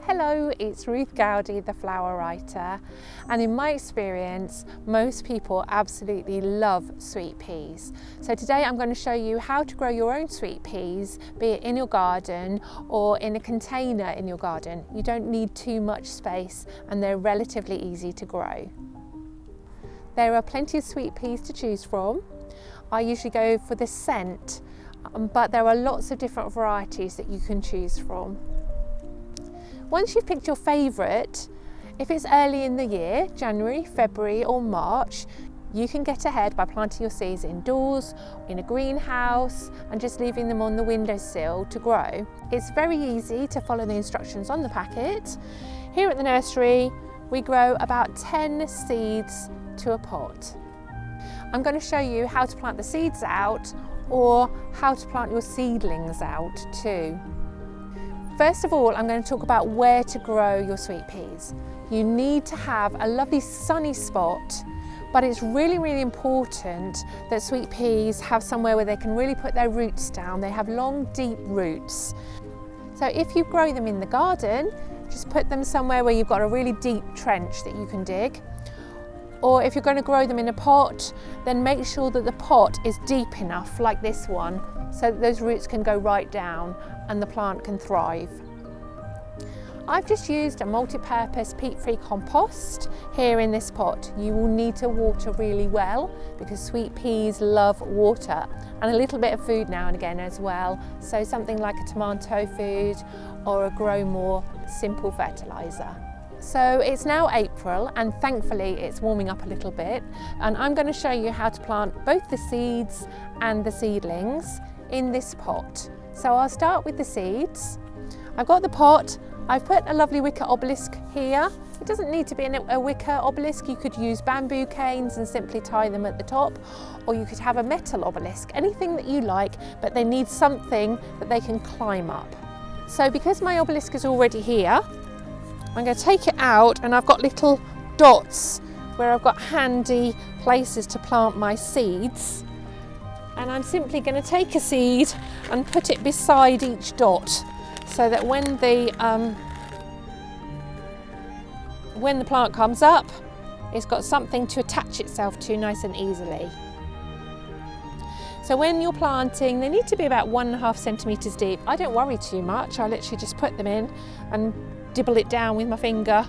Hello, it's Ruth Goudy, the flower writer, and in my experience, most people absolutely love sweet peas. So today I'm going to show you how to grow your own sweet peas, be it in your garden or in a container in your garden. You don't need too much space and they're relatively easy to grow. There are plenty of sweet peas to choose from. I usually go for the scent, but there are lots of different varieties that you can choose from. Once you've picked your favourite, if it's early in the year, January, February or March, you can get ahead by planting your seeds indoors, in a greenhouse and just leaving them on the windowsill to grow. It's very easy to follow the instructions on the packet. Here at the nursery, we grow about 10 seeds to a pot. I'm going to show you how to plant the seeds out or how to plant your seedlings out too. First of all, I'm going to talk about where to grow your sweet peas. You need to have a lovely sunny spot, but it's really important that sweet peas have somewhere where they can really put their roots down. They have long, deep roots. So if you grow them in the garden, just put them somewhere where you've got a really deep trench that you can dig. Or if you're going to grow them in a pot, then make sure that the pot is deep enough, like this one, so that those roots can go right down and the plant can thrive. I've just used a multi-purpose peat-free compost here in this pot. You will need to water really well because sweet peas love water and a little bit of food now and again as well. So something like a tomato food or a Grow More simple fertiliser. So it's now April and thankfully it's warming up a little bit, and I'm going to show you how to plant both the seeds and the seedlings in this pot. So I'll start with the seeds. I've got the pot. I've put a lovely wicker obelisk here. It doesn't need to be a wicker obelisk. You could use bamboo canes and simply tie them at the top, or you could have a metal obelisk, anything that you like, but they need something that they can climb up. So because my obelisk is already here, I'm going to take it out, and I've got little dots where I've got handy places to plant my seeds. And I'm simply going to take a seed and put it beside each dot so that when the plant comes up, it's got something to attach itself to nice and easily. So when you're planting, they need to be about 1.5 centimetres deep. I don't worry too much. I literally just put them in and dibble it down with my finger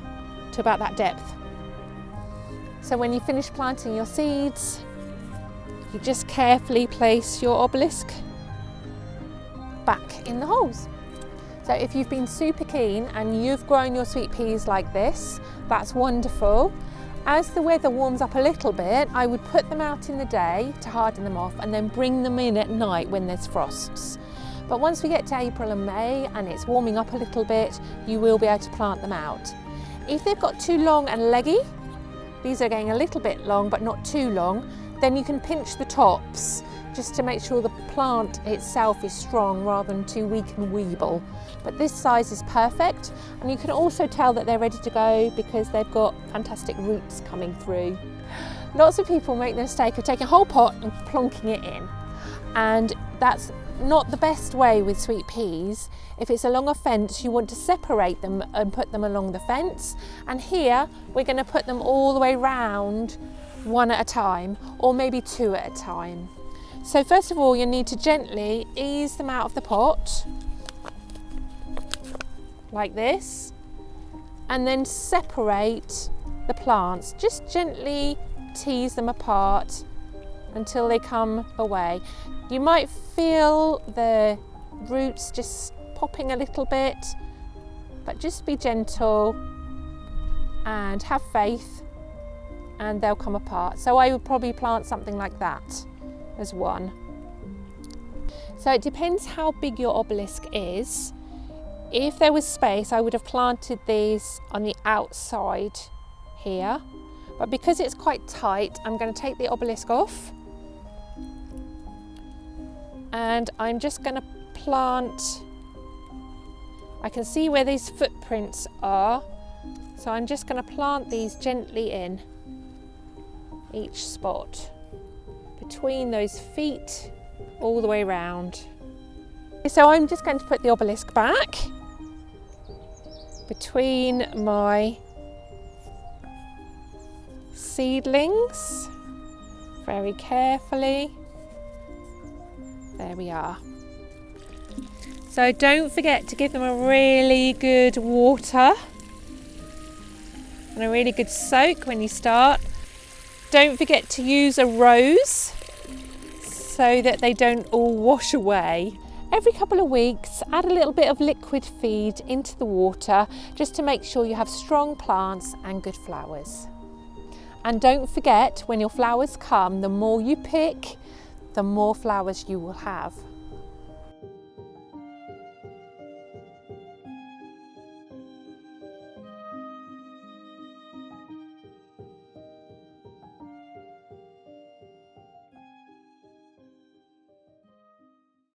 to about that depth. So when you finish planting your seeds, you just carefully place your obelisk back in the holes. So if you've been super keen and you've grown your sweet peas like this, that's wonderful. As the weather warms up a little bit, I would put them out in the day to harden them off and then bring them in at night when there's frosts. But once we get to April and May and it's warming up a little bit, you will be able to plant them out. If they've got too long and leggy, these are getting a little bit long but not too long, then you can pinch the tops just to make sure the plant itself is strong rather than too weak and weeble. But this size is perfect, and you can also tell that they're ready to go because they've got fantastic roots coming through. Lots of people make the mistake of taking a whole pot and plonking it in, and that's not the best way with sweet peas. If it's along a fence, you want to separate them and put them along the fence, and here we're going to put them all the way round, one at a time, or maybe two at a time. So first of all, you need to gently ease them out of the pot, like this, and then separate the plants. Just gently tease them apart until they come away. You might feel the roots just popping a little bit, but just be gentle and have faith and they'll come apart. So I would probably plant something like that as one. So it depends how big your obelisk is. If there was space, I would have planted these on the outside here, but because it's quite tight, I'm going to take the obelisk off and I'm just going to plant. I can see where these footprints are, so I'm just going to plant these gently in each spot between those feet all the way around. So I'm just going to put the obelisk back between my seedlings very carefully. There we are. So don't forget to give them a really good water and a really good soak when you start. Don't forget to use a rose so that they don't all wash away. Every couple of weeks, add a little bit of liquid feed into the water just to make sure you have strong plants and good flowers. And don't forget, when your flowers come, the more you pick, the more flowers you will have.